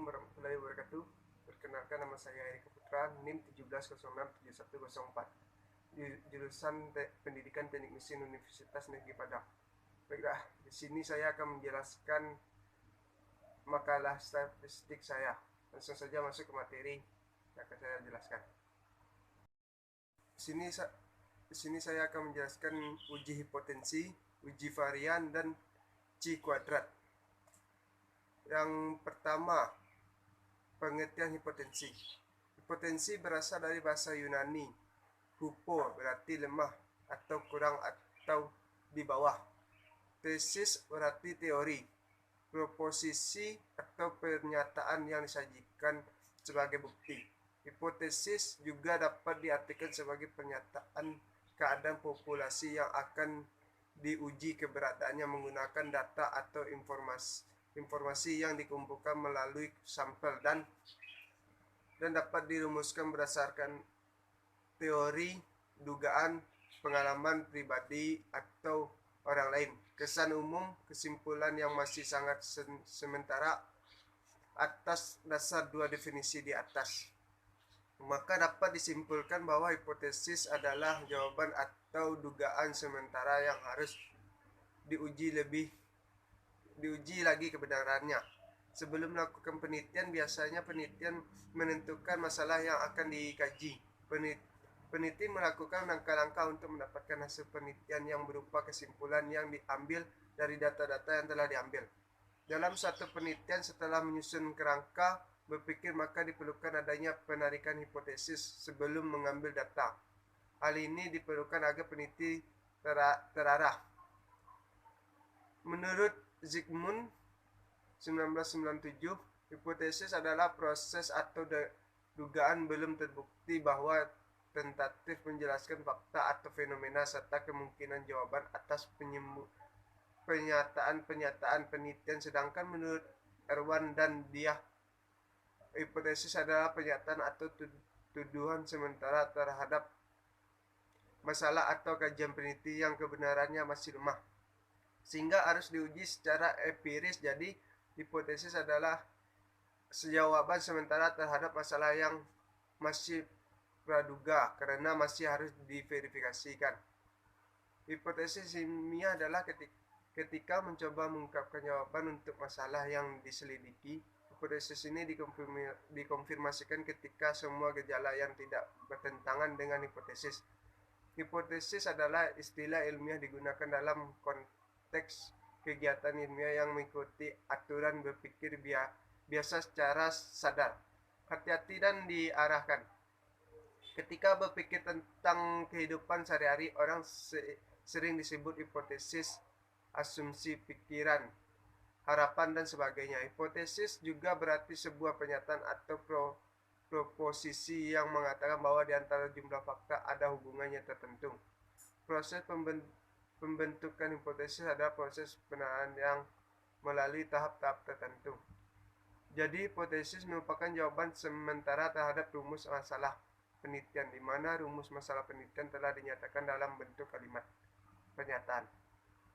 Assalamualaikum warahmatullahi wabarakatuh. Perkenalkan, nama saya Eri Putra, NIM 17067104, jurusan Pendidikan Teknik Mesin Universitas Negeri Padang. Baiklah, di sini saya akan menjelaskan makalah statistik saya. Langsung saja masuk ke materi yang akan saya jelaskan. Di sini saya akan menjelaskan uji hipotensi, uji varian, dan C kuadrat. Yang pertama, pengertian hipotensi. Hipotensi berasal dari bahasa Yunani. Hupo berarti lemah atau kurang atau di bawah. Tesis berarti teori. Proposisi atau pernyataan yang disajikan sebagai bukti. Hipotesis juga dapat diartikan sebagai pernyataan keadaan populasi yang akan diuji keberadaannya menggunakan data atau informasi yang dikumpulkan melalui sampel dan dapat dirumuskan berdasarkan teori, dugaan, pengalaman pribadi atau orang lain. Kesan umum, kesimpulan yang masih sangat sementara atas dasar dua definisi di atas. Maka dapat disimpulkan bahwa hipotesis adalah jawaban atau dugaan sementara yang harus diuji lagi kebenarannya. Sebelum melakukan penelitian, biasanya penelitian menentukan masalah yang akan dikaji. Peneliti melakukan langkah-langkah untuk mendapatkan hasil penelitian yang berupa kesimpulan yang diambil dari data-data yang telah diambil. Dalam suatu penelitian, setelah menyusun kerangka berpikir, maka diperlukan adanya penarikan hipotesis sebelum mengambil data. Hal ini diperlukan agar peneliti terarah. Menurut Zygmunt 1997, hipotesis adalah proses atau dugaan belum terbukti bahwa tentatif menjelaskan fakta atau fenomena serta kemungkinan jawaban atas pernyataan penelitian. Sedangkan menurut Erwan dan Diah, hipotesis adalah pernyataan atau tuduhan sementara terhadap masalah atau kajian peneliti yang kebenarannya masih lemah, sehingga harus diuji secara empiris. Jadi, hipotesis adalah jawaban sementara terhadap masalah yang masih praduga karena masih harus diverifikasikan. Hipotesis ilmiah adalah ketika mencoba mengungkapkan jawaban untuk masalah yang diselidiki. Hipotesis ini dikonfirmasikan ketika semua gejala yang tidak bertentangan dengan hipotesis. Hipotesis adalah istilah ilmiah digunakan dalam konteks kegiatan ilmiah yang mengikuti aturan berpikir biasa secara sadar, hati-hati, dan diarahkan. Ketika berpikir tentang kehidupan sehari-hari, orang sering disebut hipotesis, asumsi pikiran, harapan, dan sebagainya. Hipotesis juga berarti sebuah pernyataan atau proposisi yang mengatakan bahwa di antara jumlah fakta ada hubungannya tertentu. Proses pembentukan hipotesis adalah proses penelitian yang melalui tahap-tahap tertentu. Jadi, hipotesis merupakan jawaban sementara terhadap rumus masalah penelitian, di mana rumus masalah penelitian telah dinyatakan dalam bentuk kalimat pernyataan.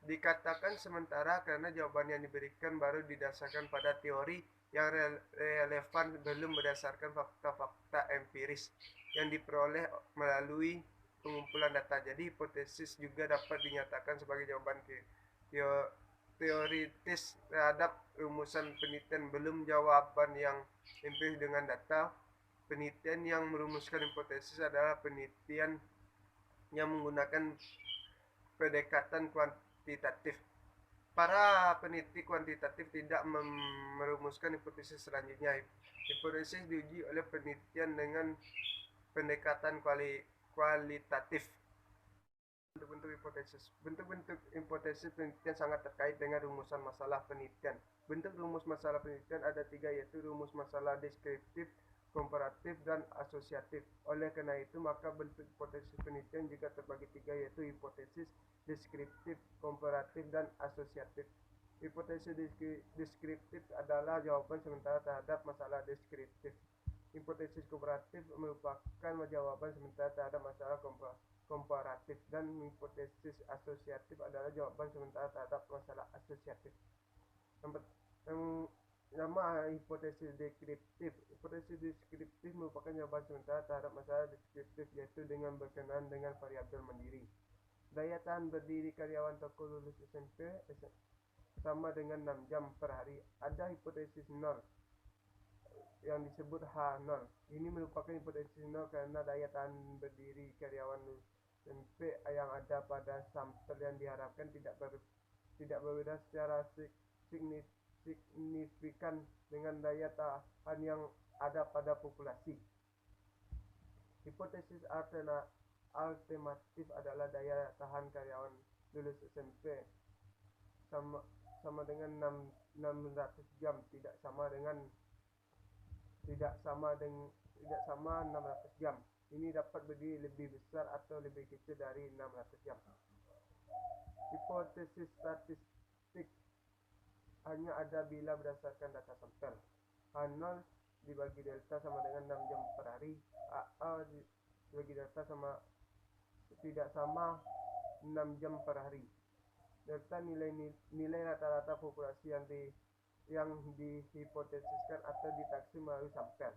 Dikatakan sementara karena jawaban yang diberikan baru didasarkan pada teori yang relevan, belum berdasarkan fakta-fakta empiris yang diperoleh melalui pengumpulan data. Jadi, hipotesis juga dapat dinyatakan sebagai jawaban teoritis terhadap rumusan penelitian, belum jawaban yang empiris dengan data. Penelitian yang merumuskan hipotesis adalah penelitian yang menggunakan pendekatan kuantitatif. Para peneliti kuantitatif tidak merumuskan hipotesis selanjutnya. Hipotesis diuji oleh penelitian dengan pendekatan kualitatif. Bentuk-bentuk hipotesis. Bentuk-bentuk hipotesis penelitian sangat terkait dengan rumusan masalah penelitian. Bentuk rumus masalah penelitian ada 3, yaitu rumus masalah deskriptif, komparatif, dan asosiatif. Oleh karena itu, maka bentuk hipotesis penelitian juga terbagi 3, yaitu hipotesis deskriptif, komparatif, dan asosiatif. Hipotesis deskriptif adalah jawaban sementara terhadap masalah deskriptif. Hipotesis komparatif merupakan jawaban sementara terhadap masalah komparatif, dan hipotesis asosiatif adalah jawaban sementara terhadap masalah asosiatif. Nama hipotesis deskriptif. Hipotesis deskriptif merupakan jawaban sementara terhadap masalah deskriptif, yaitu dengan berkenaan dengan variabel mandiri. Daya tahan berdiri karyawan toko lulus SMP sama dengan 6 jam per hari. Ada hipotesis nol yang disebut H0. Ini merupakan hipotesis nol karena daya tahan berdiri karyawan SMP yang ada pada sampel yang diharapkan tidak berbeda secara signifikan dengan daya tahan yang ada pada populasi. Hipotesis alternatif adalah daya tahan karyawan lulus SMP sama sama dengan 600 jam, tidak sama 600 jam. Ini dapat berdiri lebih besar atau lebih kecil dari 600 jam. Hipotesis statistik hanya ada bila berdasarkan data sampel. H0 dibagi delta sama dengan 6 jam per hari. AA dibagi delta tidak sama 6 jam per hari. Delta nilai rata-rata populasi yang dihipotesiskan atau ditaksir melalui sampel.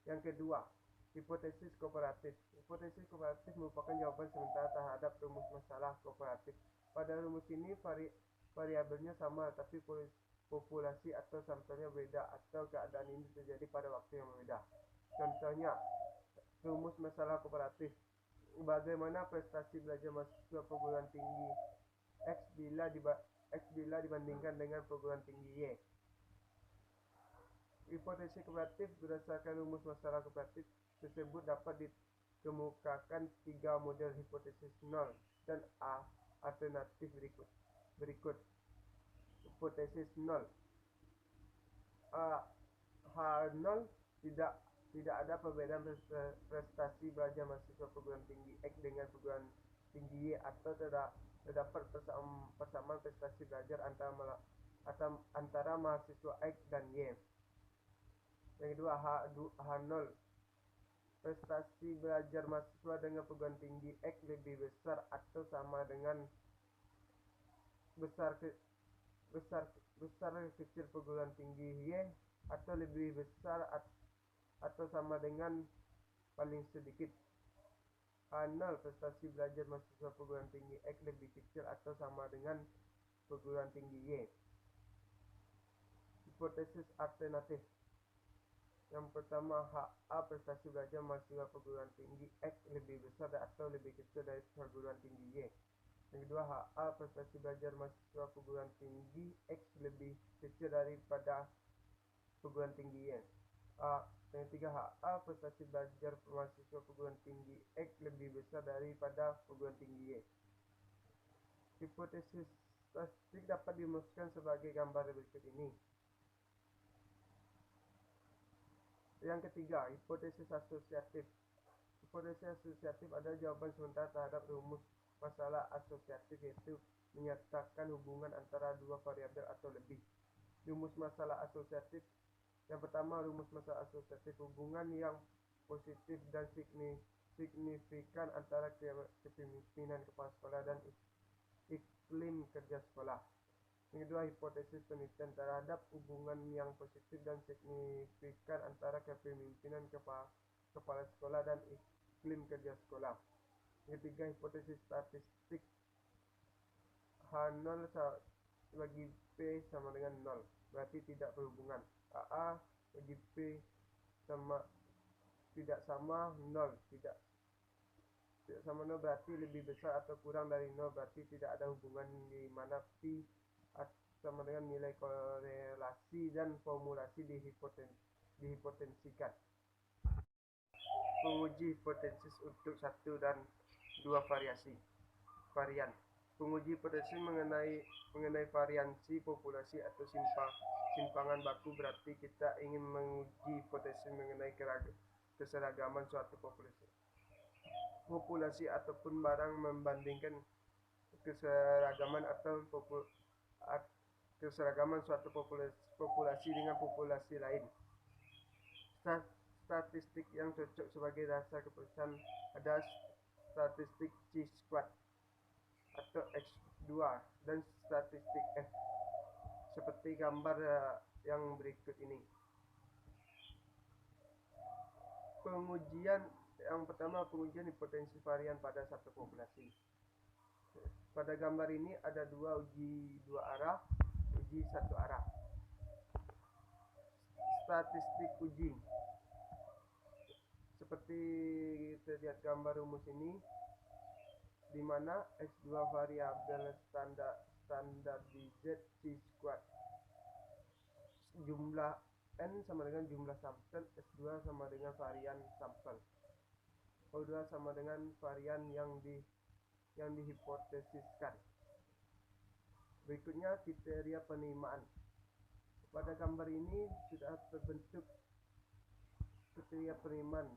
Yang kedua, hipotesis kooperatif. Hipotesis kooperatif merupakan jawaban sementara terhadap rumus masalah kooperatif. Pada rumus ini variabelnya sama, tapi populasi atau sampelnya beda, atau keadaan ini terjadi pada waktu yang berbeda. Contohnya, rumus masalah kooperatif. Bagaimana prestasi belajar mahasiswa perguruan tinggi X bila dibandingkan dengan perguruan tinggi Y? Hipotesis kooperatif berdasarkan rumus masalah kooperatif tersebut dapat dikemukakan 3 model hipotesis nol dan alternatif berikut. Hipotesis nol. H0 tidak ada perbedaan prestasi belajar mahasiswa perguruan tinggi X dengan perguruan tinggi Y, atau terdapat persamaan prestasi belajar antara mahasiswa X dan Y. Yang kedua, H0. Prestasi belajar mahasiswa dengan perguruan tinggi X lebih besar atau sama dengan besar kecil perguruan tinggi Y, atau lebih besar atau sama dengan paling sedikit. H0. Prestasi belajar mahasiswa perguruan tinggi X lebih kecil atau sama dengan perguruan tinggi Y. Hipotesis alternatif. Yang pertama, HA. Prestasi belajar mahasiswa perguruan tinggi X lebih besar atau lebih kecil dari perguruan tinggi Y. Yang kedua, HA. Prestasi belajar mahasiswa perguruan tinggi X lebih kecil daripada perguruan tinggi Y. Yang ketiga, HA. Prestasi belajar mahasiswa perguruan tinggi X lebih besar daripada perguruan tinggi Y. Hipotesis statistik dapat dirumuskan sebagai gambar berikut ini. Yang ketiga, hipotesis asosiatif. Hipotesis asosiatif adalah jawaban sementara terhadap rumus masalah asosiatif, yaitu menyatakan hubungan antara dua variabel atau lebih. Rumus masalah asosiatif. Yang pertama, rumus masalah asosiatif, hubungan yang positif dan signifikan antara kepemimpinan kepala sekolah dan iklim kerja sekolah. Yang kedua, hipotesis penelitian terhadap hubungan yang positif dan signifikan antara kepemimpinan kepala sekolah dan iklim kerja sekolah. Yang ketiga, hipotesis statistik. H0 bagi P sama dengan 0, berarti tidak berhubungan. AA bagi P tidak sama 0, tidak sama 0 berarti lebih besar atau kurang dari 0, berarti tidak ada hubungan, di mana P sama dengan nilai korelasi dan formulasi dihipotensikan. Penguji hipotesis untuk 1 dan 2 varian. Penguji hipotesis mengenai variansi populasi atau simpangan baku, berarti kita ingin menguji hipotesis mengenai keseragaman suatu populasi ataupun barang, membandingkan keseragaman suatu populasi dengan populasi lain. Statistik yang cocok sebagai dasar keputusan ada statistik chi-squad atau X2 dan statistik F, seperti gambar yang berikut ini. Pengujian yang pertama, pengujian hipotensi varian pada satu populasi. Pada gambar ini ada uji dua arah, uji satu arah. Statistik uji. Seperti kita lihat gambar rumus ini, di mana S2 variabel standar di Z C squared. Jumlah N sama dengan jumlah sampel, S2 sama dengan varian sampel, O2 sama dengan varian yang dihipotesiskan. Berikutnya kriteria penerimaan. Pada gambar ini sudah terbentuk kriteria penerimaan.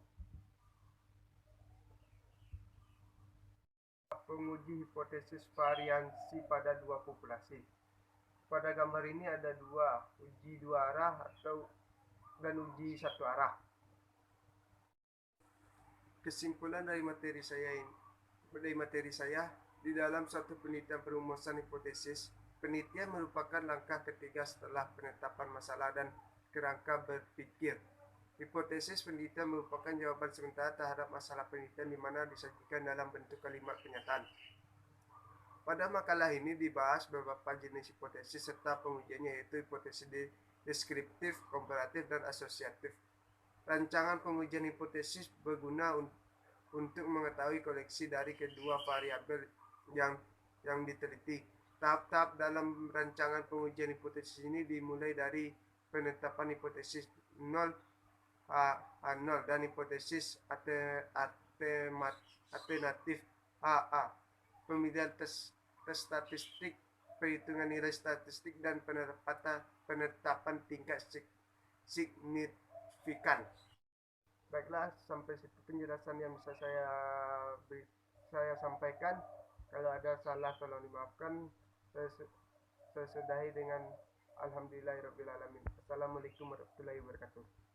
Penguji hipotesis variansi pada dua populasi. Pada gambar ini ada uji dua arah dan uji satu arah. Kesimpulan dari materi saya, di dalam suatu penelitian perumusan hipotesis, penelitian merupakan langkah ketiga setelah penetapan masalah dan kerangka berpikir. Hipotesis penelitian merupakan jawaban sementara terhadap masalah penelitian di mana disajikan dalam bentuk kalimat pernyataan. Pada makalah ini dibahas beberapa jenis hipotesis serta pengujiannya, yaitu hipotesis deskriptif, komparatif, dan asosiatif. Rancangan pengujian hipotesis berguna untuk mengetahui koleksi dari kedua variabel yang diteliti. Tahap-tahap dalam rancangan pengujian hipotesis ini dimulai dari penetapan hipotesis 0 dan hipotesis alternatif AA, pemilihan tes statistik, perhitungan nilai statistik, dan penetapan tingkat signifikan. Baiklah, sampai situ penjelasan yang bisa saya sampaikan. Kalau ada salah tolong dimaafkan. Saya sudahi dengan alhamdulillahirabbil alamin. Assalamualaikum warahmatullahi wabarakatuh.